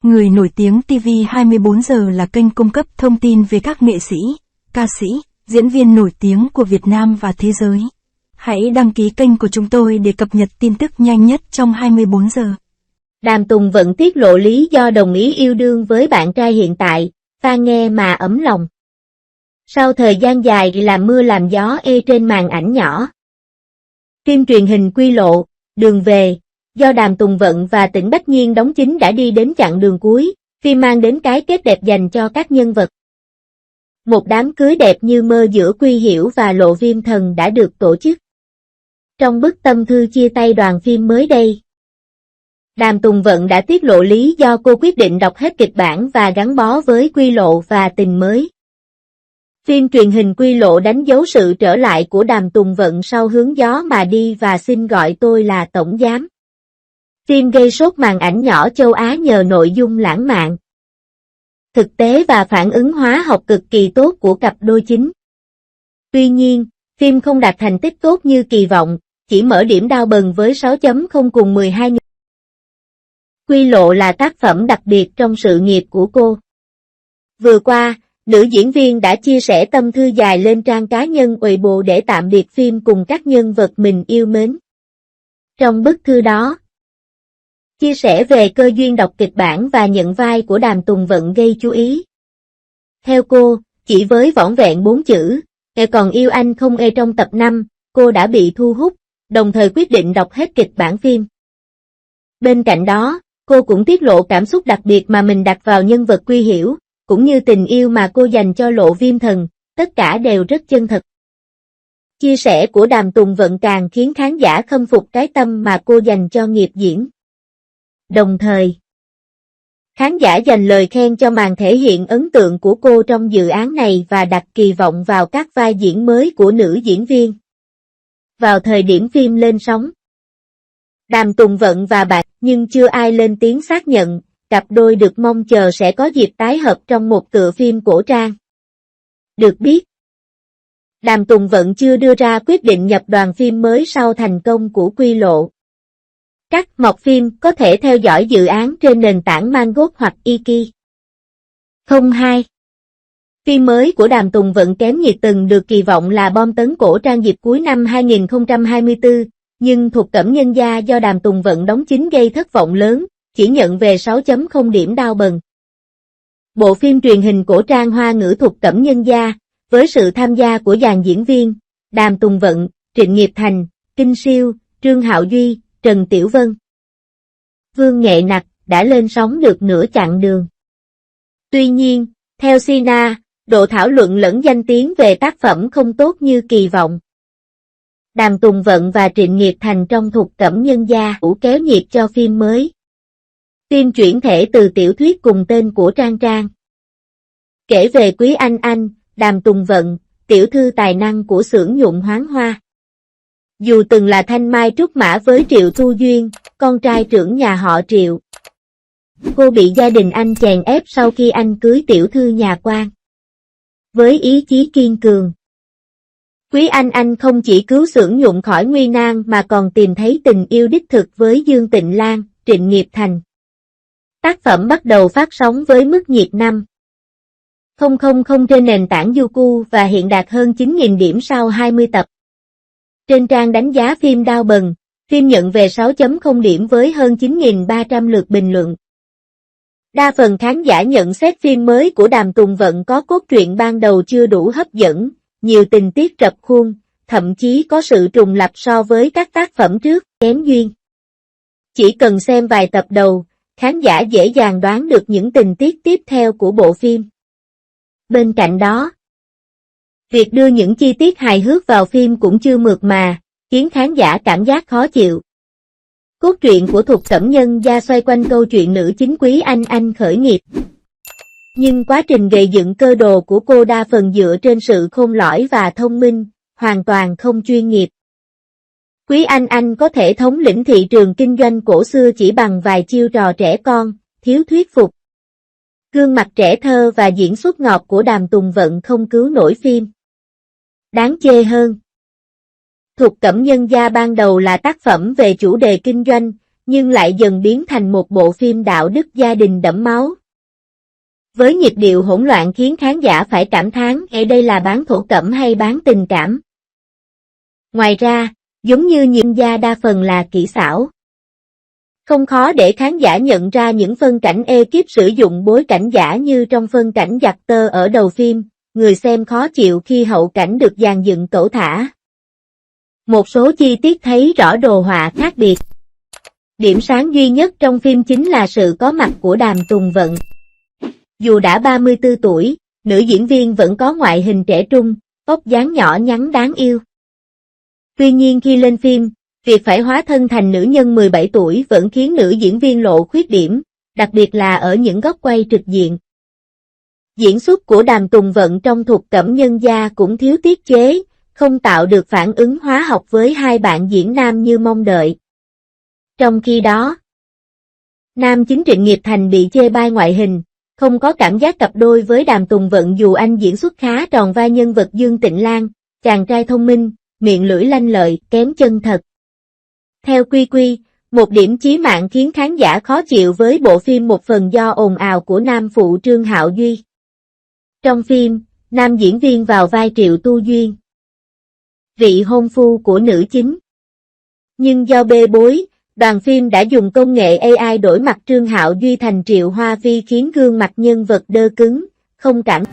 Người nổi tiếng TV 24 giờ là kênh cung cấp thông tin về các nghệ sĩ, ca sĩ, diễn viên nổi tiếng của Việt Nam và thế giới. Hãy đăng ký kênh của chúng tôi để cập nhật tin tức nhanh nhất trong 24 giờ. Đàm Tùng Vận tiết lộ lý do đồng ý yêu đương với bạn trai hiện tại, fan nghe mà ấm lòng. Sau thời gian dài làm mưa làm gió trên màn ảnh nhỏ, phim truyền hình Quy Lộ, Đường Về, do Đàm Tùng Vận và Tĩnh Bách Nhiên đóng chính đã đi đến chặng đường cuối, phim mang đến cái kết đẹp dành cho các nhân vật. Một đám cưới đẹp như mơ giữa Quy Hiểu và Lộ Viêm Thần đã được tổ chức. Trong bức tâm thư chia tay đoàn phim mới đây, Đàm Tùng Vận đã tiết lộ lý do cô quyết định đọc hết kịch bản và gắn bó với Quy Lộ và Tình Mới. Phim truyền hình Quy Lộ đánh dấu sự trở lại của Đàm Tùng Vận sau Hướng Gió Mà Đi và Xin Gọi Tôi Là Tổng Giám. Phim gây sốt màn ảnh nhỏ châu Á nhờ nội dung lãng mạn, thực tế và phản ứng hóa học cực kỳ tốt của cặp đôi chính. Tuy nhiên, phim không đạt thành tích tốt như kỳ vọng, chỉ mở điểm đao bần với 6.0 cùng 12. Quy Lộ là tác phẩm đặc biệt trong sự nghiệp của cô. Vừa qua, nữ diễn viên đã chia sẻ tâm thư dài lên trang cá nhân Weibo để tạm biệt phim cùng các nhân vật mình yêu mến. Trong bức thư đó, chia sẻ về cơ duyên đọc kịch bản và nhận vai của Đàm Tùng Vận gây chú ý. Theo cô, chỉ với vỏn vẹn 4 chữ, còn yêu anh không trong tập 5, cô đã bị thu hút, đồng thời quyết định đọc hết kịch bản phim. Bên cạnh đó, cô cũng tiết lộ cảm xúc đặc biệt mà mình đặt vào nhân vật Quy Hiểu, cũng như tình yêu mà cô dành cho Lộ Viêm Thần, tất cả đều rất chân thật. Chia sẻ của Đàm Tùng Vận càng khiến khán giả khâm phục cái tâm mà cô dành cho nghiệp diễn. Đồng thời, khán giả dành lời khen cho màn thể hiện ấn tượng của cô trong dự án này và đặt kỳ vọng vào các vai diễn mới của nữ diễn viên. Vào thời điểm phim lên sóng, Đàm Tùng Vận và bạn nhưng chưa ai lên tiếng xác nhận, cặp đôi được mong chờ sẽ có dịp tái hợp trong một tựa phim cổ trang. Được biết, Đàm Tùng Vận chưa đưa ra quyết định nhập đoàn phim mới sau thành công của Quy Lộ. Các mọc phim có thể theo dõi dự án trên nền tảng Mangot hoặc Iki. 02. Phim mới của Đàm Tùng Vận kém nhiệt từng được kỳ vọng là bom tấn cổ trang dịp cuối năm 2024, nhưng Thục Cẩm Nhân Gia do Đàm Tùng Vận đóng chính gây thất vọng lớn, chỉ nhận về 6.0 điểm đao bần. Bộ phim truyền hình cổ trang Hoa ngữ Thục Cẩm Nhân Gia, với sự tham gia của dàn diễn viên, Đàm Tùng Vận, Trịnh Nghiệp Thành, Kinh Siêu, Trương Hạo Duy, Trần Tiểu Vân, Vương Nghệ Nặc, đã lên sóng được nửa chặng đường. Tuy nhiên, theo Sina, độ thảo luận lẫn danh tiếng về tác phẩm không tốt như kỳ vọng. Đàm Tùng Vận và Trịnh Nghiệp Thành trong Thục Cẩm Nhân Gia đủ kéo nhịp cho phim mới. Phim chuyển thể từ tiểu thuyết cùng tên của Trang Trang. Kể về Quý Anh, Đàm Tùng Vận, tiểu thư tài năng của xưởng nhuộm Hoáng Hoa. Dù từng là thanh mai trúc mã với Triệu Thu Duyên, con trai trưởng nhà họ Triệu, cô bị gia đình anh chèn ép sau khi anh cưới tiểu thư nhà quan. Với ý chí kiên cường, Quý Anh không chỉ cứu xưởng nhuộm khỏi nguy nan mà còn tìm thấy tình yêu đích thực với Dương Tịnh Lan, Trịnh Nghiệp Thành. Tác phẩm bắt đầu phát sóng với mức nhiệt 5.000 trên nền tảng Youku và hiện đạt hơn 9.000 điểm sau 20 tập. Trên trang đánh giá phim đao bần, phim nhận về 6.0 điểm với hơn 9.300 lượt bình luận. Đa phần khán giả nhận xét phim mới của Đàm Tùng Vận có cốt truyện ban đầu chưa đủ hấp dẫn, nhiều tình tiết rập khuôn, thậm chí có sự trùng lặp so với các tác phẩm trước, kém duyên. Chỉ cần xem vài tập đầu, khán giả dễ dàng đoán được những tình tiết tiếp theo của bộ phim. Bên cạnh đó, việc đưa những chi tiết hài hước vào phim cũng chưa mượt mà, khiến khán giả cảm giác khó chịu. Cốt truyện của Thục Cẩm Nhân Gia xoay quanh câu chuyện nữ chính Quý Anh khởi nghiệp. Nhưng quá trình gây dựng cơ đồ của cô đa phần dựa trên sự khôn lỏi và thông minh, hoàn toàn không chuyên nghiệp. Quý Anh có thể thống lĩnh thị trường kinh doanh cổ xưa chỉ bằng vài chiêu trò trẻ con, thiếu thuyết phục. Gương mặt trẻ thơ và diễn xuất ngọt của Đàm Tùng Vận không cứu nổi phim. Đáng chê hơn, Thục Cẩm Nhân Gia ban đầu là tác phẩm về chủ đề kinh doanh, nhưng lại dần biến thành một bộ phim đạo đức gia đình đẫm máu. Với nhịp điệu hỗn loạn khiến khán giả phải cảm thán đây là bán thổ cẩm hay bán tình cảm. Ngoài ra, giống như những gia đa phần là kỹ xảo. Không khó để khán giả nhận ra những phân cảnh ekip sử dụng bối cảnh giả như trong phân cảnh giặt tơ ở đầu phim, người xem khó chịu khi hậu cảnh được dàn dựng cẩu thả. Một số chi tiết thấy rõ đồ họa khác biệt. Điểm sáng duy nhất trong phim chính là sự có mặt của Đàm Tùng Vận. Dù đã 34 tuổi, nữ diễn viên vẫn có ngoại hình trẻ trung, vóc dáng nhỏ nhắn đáng yêu. Tuy nhiên khi lên phim, việc phải hóa thân thành nữ nhân 17 tuổi vẫn khiến nữ diễn viên lộ khuyết điểm, đặc biệt là ở những góc quay trực diện. Diễn xuất của Đàm Tùng Vận trong Thục Cẩm Nhân Gia cũng thiếu tiết chế, không tạo được phản ứng hóa học với hai bạn diễn nam như mong đợi. Trong khi đó, nam chính Trịnh Nghiệp Thành bị chê bai ngoại hình, không có cảm giác cặp đôi với Đàm Tùng Vận dù anh diễn xuất khá tròn vai nhân vật Dương Tịnh Lan, chàng trai thông minh, miệng lưỡi lanh lợi, kém chân thật. Theo Quy, một điểm chí mạng khiến khán giả khó chịu với bộ phim một phần do ồn ào của nam phụ Trương Hạo Duy. Trong phim, nam diễn viên vào vai Triệu Tu Duyên, vị hôn phu của nữ chính. Nhưng do bê bối, đoàn phim đã dùng công nghệ AI đổi mặt Trương Hạo Duy thành Triệu Hoa Vi khiến gương mặt nhân vật đơ cứng, không cảm